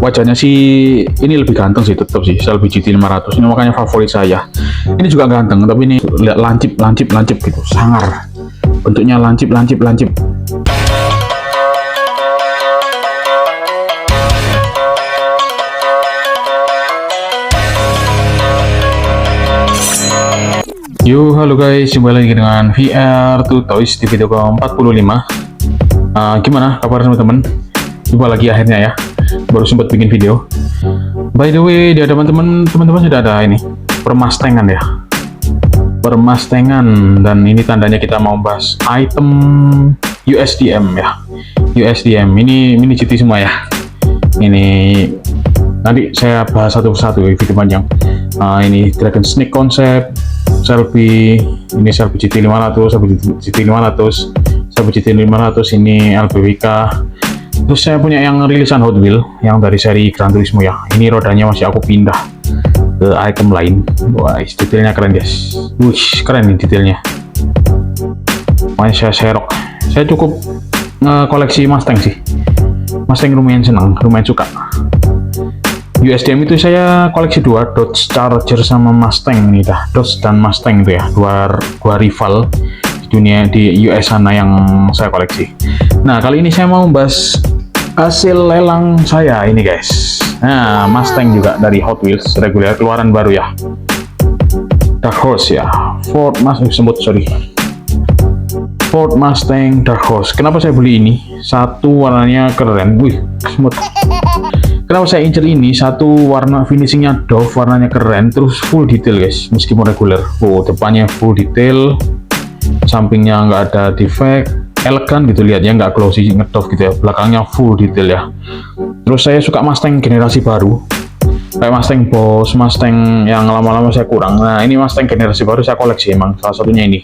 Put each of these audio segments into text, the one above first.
wajahnya sih ini lebih ganteng sih, tetap sih Shelby GT500 ini, makanya favorit saya. Ini juga ganteng, tapi ini lihat lancip gitu, sangar bentuknya, lancip. Yo, halo guys, kembali lagi dengan VR2Toys di video ke-45. Gimana kabar teman-teman? Jumpa lagi akhirnya ya, baru sempat bikin video. By the way, di teman-teman sudah ada ini permastengan ya, dan ini tandanya kita mau bahas item USDM ya. USDM ini mini GT semua ya. Ini nanti saya bahas satu persatu di video panjang. Ini Dragon Snake Concept, Shelby, ini Shelby GT500, Shelby GT500, ini LBWK. Terus saya punya yang rilisan Hot Wheels yang dari seri Gran Turismo ya. Ini rodanya masih aku pindah ke item lain. Wah, detailnya keren guys. Keren nih detailnya. Makanya saya serok. Saya cukup koleksi Mustang sih. Mustang lumayan senang, lumayan suka. USDM itu saya koleksi dua, Dodge Charger sama Mustang ini dah. Dodge dan Mustang itu ya, dua rival di dunia di US sana yang saya koleksi. Nah, kali ini saya mau membahas hasil lelang saya ini guys. Nah, Mustang juga dari Hot Wheels reguler, keluaran baru ya, Dark Horse ya, Ford Mustang Dark Horse. Kenapa saya beli ini? Satu, warnanya keren. Semut. Kenapa saya incer ini? Satu, warna finishingnya Dove, warnanya keren, terus full detail guys, meskipun reguler. Depannya full detail, sampingnya nggak ada defect, elegan gitu lihatnya, nggak glossy ngedove gitu ya. Belakangnya full detail ya. Terus saya suka Mustang generasi baru, kayak Mustang Boss, Mustang yang lama-lama saya kurang. Nah, ini Mustang generasi baru saya koleksi emang, salah satunya ini.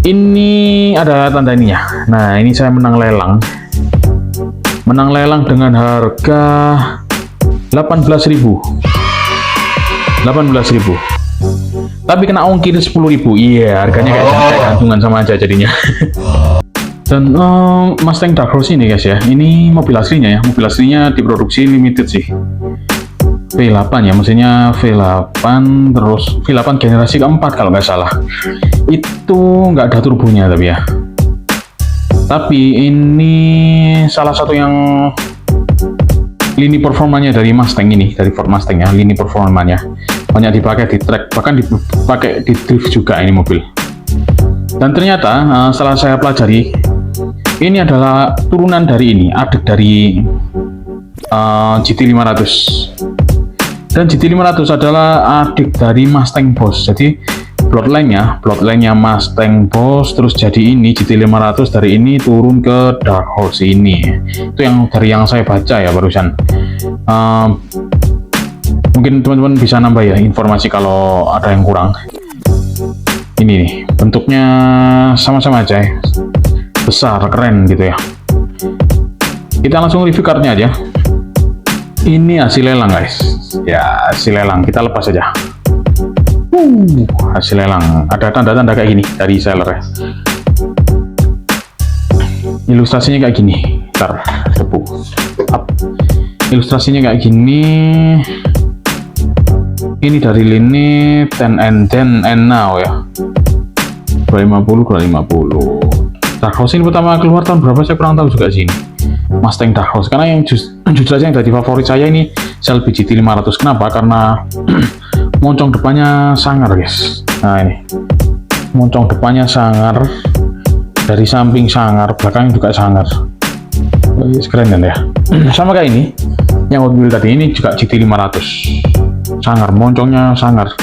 Ini ada tanda ininya. Nah, ini saya menang lelang dengan harga 18.000. Tapi kena ongkir 10.000. Iya, harganya kayak gantungan sama aja jadinya. Dan Mustang Dark Horse ini guys ya, ini mobil aslinya ya. Mobil aslinya diproduksi limited sih. V8 ya, mesinnya V8, terus V8 generasi keempat kalau nggak salah. Itu nggak ada turbonya tapi ya. Tapi ini salah satu yang lini performanya dari Mustang ini, dari Ford Mustang ya, lini performanya banyak dipakai di track, bahkan dipakai di drift juga ini mobil. Dan ternyata setelah saya pelajari, ini adalah turunan dari ini, adik dari GT500. Dan GT500 adalah adik dari Mustang Boss. Jadi bloodline-nya Mustang Boss, terus jadi ini GT500 dari ini turun ke Dark Horse ini. Itu yang dari yang saya baca ya barusan. Mungkin teman-teman bisa nambah ya informasi kalau ada yang kurang. Ini nih, bentuknya sama-sama aja ya. Besar, keren gitu ya. Kita langsung review cardnya aja. Ini hasil lelang guys. Ya, hasil lelang, kita lepas aja. Hasil lelang, ada tanda-tanda kayak gini dari seller ya. Ilustrasinya kayak gini. Ntar, ilustrasinya kayak gini. Ini dari lini 10 and then and now ya. 250. Dark Horse ini pertama keluar tahun berapa saya kurang tahu juga sih ini. Mustang Dark Horse, karena yang jujur aja yang jadi favorit saya ini Shelby GT500. Kenapa? Karena moncong depannya sangar guys. Nah, ini moncong depannya sangar, dari samping sangar, belakang juga sangar. Keren kan ya. Sama kayak ini yang Hot Wheels tadi, ini juga GT500 sangar, moncongnya sangar.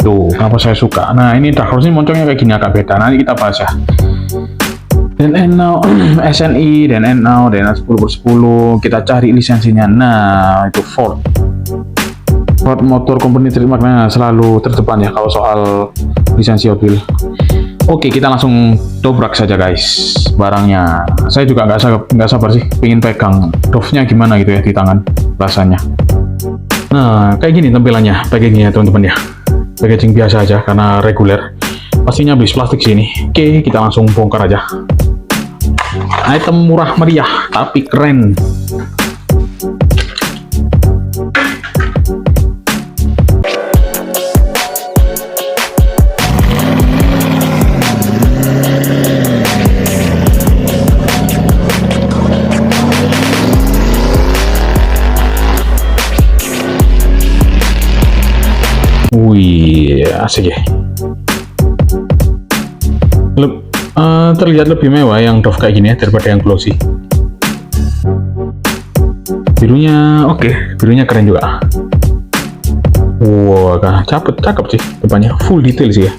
Tuh, kenapa saya suka. Nah, ini Dark Horse ini moncongnya kayak gini, agak beda. Nanti kita bahas ya. Dan now SNI, dan now 10/10 kita cari lisensinya. Nah, itu Ford Motor Company trademark, nah, selalu terdepan ya kalau soal lisensi mobil. Oke, kita langsung dobrak saja guys barangnya. Saya juga nggak sabar sih pengen pegang Dove-nya gimana gitu ya di tangan rasanya. Nah, kayak gini tampilannya, packagingnya teman-teman ya. Packaging biasa aja karena reguler. Pastinya habis plastik sini. Oke, kita langsung bongkar aja. item murah meriah tapi keren. Wih, asik ya. Terlihat lebih mewah yang Dove kayak gini ya daripada yang glossy. Birunya oke, birunya keren juga. Wow, cakep sih depannya, full detail sih ya.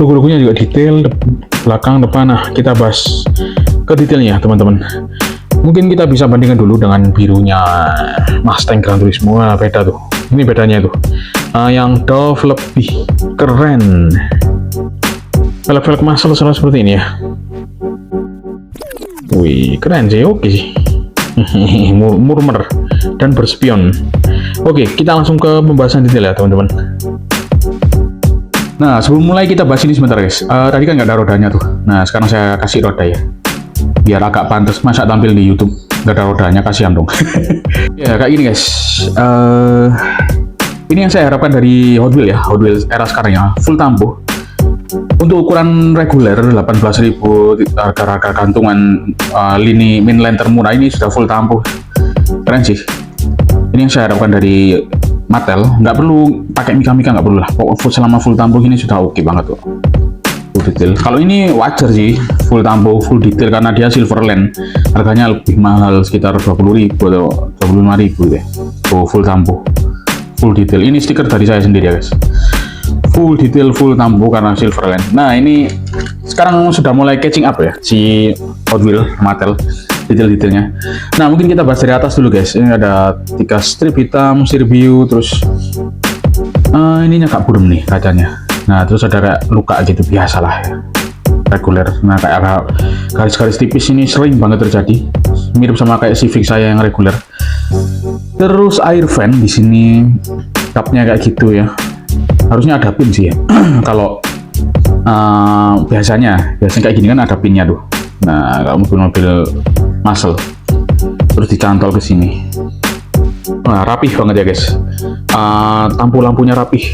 Logo-logonya juga detail, belakang, depan. Nah, kita bahas ke detailnya teman-teman. Mungkin kita bisa bandingkan dulu dengan birunya Mustang Gran Turismo. Nah, beda tuh. Ini bedanya tuh. Yang Dove lebih keren. Velg muscle selalu seperti ini ya. Wih, keren sih, oke sih. Murmur dan berspion. Oke, kita langsung ke pembahasan detail ya teman-teman. Nah, sebelum mulai kita bahas ini sebentar guys. Tadi kan nggak ada rodanya tuh. Nah, sekarang saya kasih roda ya. Biar agak pantas, masa tampil di YouTube nggak ada rodanya, kasihan dong. Ya, kayak gini guys. Ini yang saya harapkan dari Hot Wheels ya, Hot Wheels era sekarang ya, full tampo. Untuk ukuran reguler 18.000, harga gantungan lini mainline termurah ini sudah full tampo. Keren sih. Ini yang saya harapkan dari Mattel. Nggak perlu pakai mika-mika, nggak perlu lah. Selama full tampo gini sudah oke banget tuh. Full detail. Kalau ini wajar sih, full tampo, full detail karena dia Silverland. Harganya lebih mahal, sekitar 20.000 atau 25.000 deh. Oh, full tampo, full detail. Ini stiker dari saya sendiri ya guys. Full detail, full tampo karena Silverland. Nah, ini sekarang sudah mulai catching up ya si Hot Wheels Mattel detail-detailnya. Nah, mungkin kita bahas dari atas dulu guys. Ini ada 3 strip hitam, steer view, terus ininya agak buram nih kacanya. Nah, terus ada kayak luka gitu, biasalah ya, reguler. Nah, kayak garis-garis tipis ini sering banget terjadi, mirip sama kayak Civic saya yang reguler. Terus air vent di sini cupnya kayak gitu ya. Harusnya ada pin sih ya. Kalau biasanya kayak gini kan ada pinnya tuh. Nah, kalau mobil-mobil muscle terus dicantol ke sini. Nah, rapih banget ya guys. Lampu-lampunya rapih.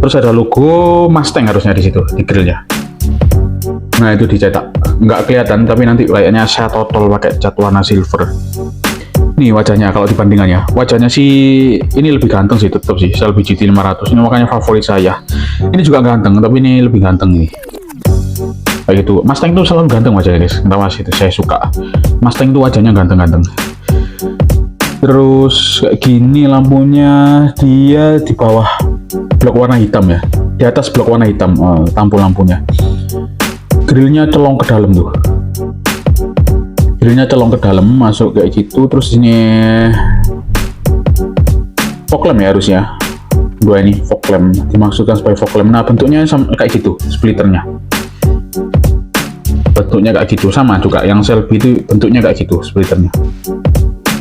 Terus ada logo Mustang harusnya di situ di grillnya. Nah, itu dicetak. Nggak kelihatan tapi nanti kayaknya saya totol pakai cat warna silver. Nih wajahnya, kalau dibandingannya, wajahnya sih ini lebih ganteng sih, tetap sih Shelby GT 500 ini makanya favorit saya. Ini juga ganteng tapi ini lebih ganteng nih. Kayak gitu. Mustang itu selalu ganteng wajahnya guys. Entah mas, itu saya suka. Mustang itu wajahnya ganteng-ganteng. Terus kayak gini lampunya, dia di bawah blok warna hitam ya, di atas blok warna hitam. Tampo lampunya. Grillnya colong ke dalam tuh. Grillnya colong ke dalam, masuk kayak gitu. Terus ini fog lamp ya harusnya. Dua ini fog lamp, dimaksudkan sebagai fog lamp. Nah, bentuknya sama kayak gitu, splitternya. Bentuknya kayak gitu, sama juga yang Shelby itu bentuknya kayak gitu, splitternya.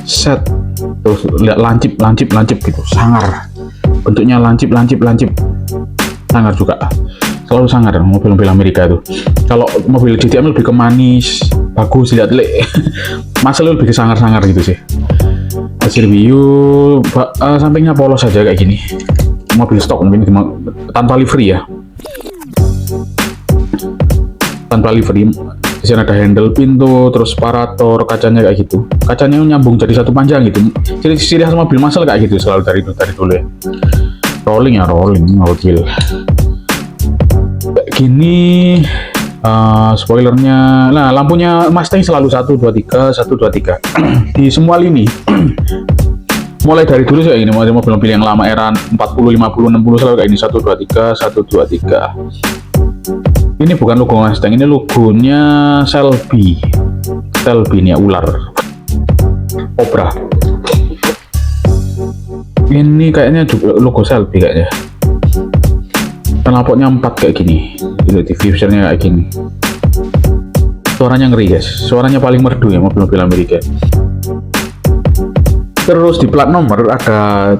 Set, terus lihat lancip gitu, sangar. Bentuknya lancip. Sangar juga. Selalu sangar mobil-mobil Amerika itu. Kalau mobil GTM lebih ke manis, bagus lihat masalah lebih ke sangar-sangar gitu sih. Hasil view sampingnya polos saja kayak gini. Mobil stok ini tanpa livery ya. Tanpa livery. Di sini ada handle pintu, terus separator, kacanya kayak gitu. Kacanya nyambung jadi satu panjang gitu. Ciri khas mobil muscle kayak gitu selalu dari dulu ya. Rolling, gokil. Gini spoilernya. Nah, lampunya Mustang selalu 123 di semua lini. Mulai dari dulu sih ini mobil-mobil yang lama era 40, 50, 60 selalu kayak ini 123. Ini bukan logo Mustang, ini logonya Shelby ini ya, ular Cobra. Ini kayaknya juga logo Shelby kayaknya. Knalpotnya 4 kayak gini, diffusernya kayak gini. Suaranya ngeri guys, suaranya paling merdu ya mobil-mobil Amerika. Terus di plat nomor ada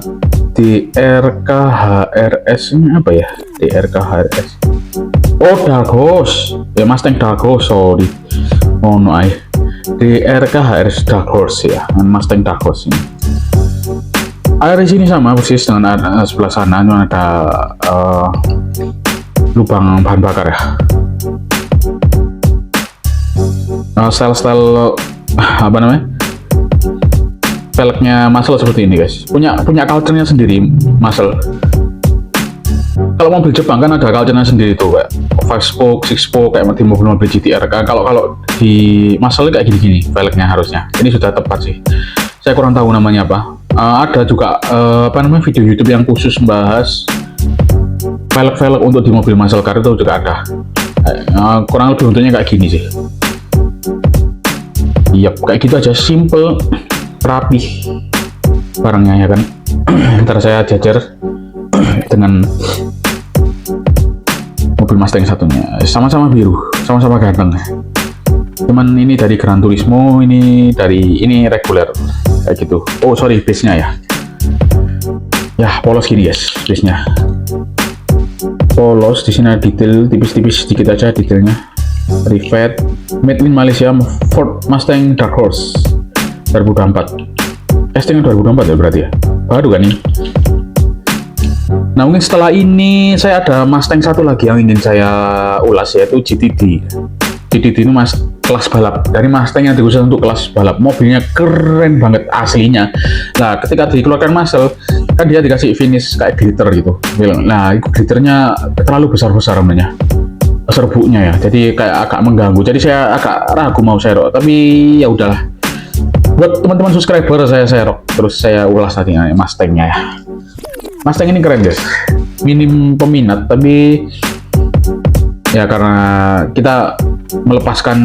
DRK HRS, ini apa ya? DRK HRS. Oh, Dark Horse. Ya, Mustang Dark Horse, sorry. Oh no, DRK HRS Dark Horse ya, Mustang Dark Horse ini. Air di sini sama persis dengan sebelah sana, cuma ada lubang bahan bakar ya. Style apa namanya? Velgnya Muscle seperti ini guys. Punya culture-nya sendiri Muscle. Kalau mobil Jepang kan ada culture-nya sendiri tuh kayak 5 spoke, 6 spoke kayak di mobil-mobil GTR. Kalau di Muscle kayak gini-gini velgnya harusnya. Ini sudah tepat sih. Saya kurang tahu namanya apa. Ada juga apa namanya video YouTube yang khusus membahas velg untuk di mobil muscle car itu juga ada. Kurang lebih bentuknya kayak gini sih. Yap, kayak gitu aja, simple, rapih barangnya ya kan. Ntar saya jajar dengan mobil Mustang satunya, sama-sama biru, sama-sama ganteng. Cuman ini dari Gran Turismo, ini reguler kayak gitu. Oh sorry, base-nya ya. Ya polos gini guys, base-nya. Polos, di sini ada detail tipis-tipis sedikit aja detailnya. Rivet, made in Malaysia, Ford Mustang Dark Horse 2024. Testingnya 2024 ya berarti ya. Baru kan ini. Nah mungkin setelah ini saya ada Mustang satu lagi yang ingin saya ulas, yaitu GTD. GTD ini kelas balap, dari Mustang yang dikhususkan untuk kelas balap. Mobilnya keren banget aslinya. Nah ketika dikeluarkan Muscle kan dia dikasih finish kayak glitter gitu. Nah itu glitternya terlalu besar-besar namanya, serbuknya ya, jadi kayak agak mengganggu. Jadi saya agak ragu mau serok, tapi ya udahlah. Buat teman-teman subscriber saya serok, terus saya ulas tadi Mustangnya ya. Mustang ini keren guys, minim peminat, tapi ya karena kita melepaskan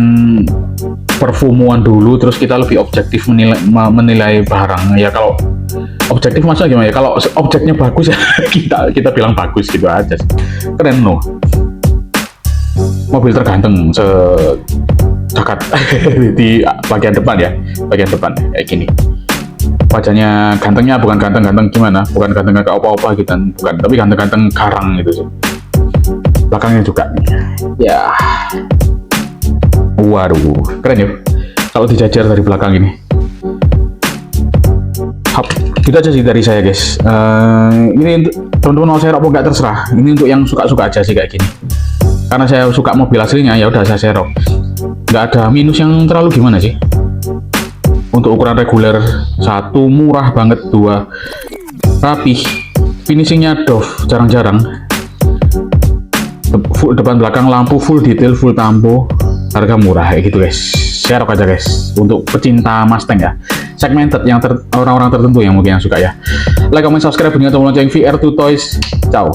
perfumuan dulu, terus kita lebih objektif menilai barang ya. Kalau objektif maksudnya gimana ya, kalau objeknya bagus ya kita bilang bagus gitu aja sih. Keren loh, mobil terganteng sejagat di bagian depan ya, bagian depan kayak gini. Wajahnya gantengnya bukan ganteng-ganteng gimana, bukan ganteng kayak opa-opa gitu, bukan, tapi ganteng-ganteng garang gitu sih. Belakangnya juga ya, waduh keren ya kalau dijajar dari belakang ini. Gitu aja sih dari saya guys. Ini teman-teman mau serok apa enggak terserah, ini untuk yang suka-suka aja sih kayak gini, karena saya suka mobil aslinya ya udah saya serok. Nggak ada minus yang terlalu gimana sih. Untuk ukuran reguler, satu murah banget, dua rapih, finishingnya Dove jarang-jarang, full depan belakang lampu, full detail, full tampo, harga murah kayak gitu guys. Serok aja guys untuk pecinta Mustang ya, segmented yang orang-orang tertentu yang mungkin yang suka ya. Like, comment, subscribe, dengan tombol lonceng VR2 Toys. Ciao.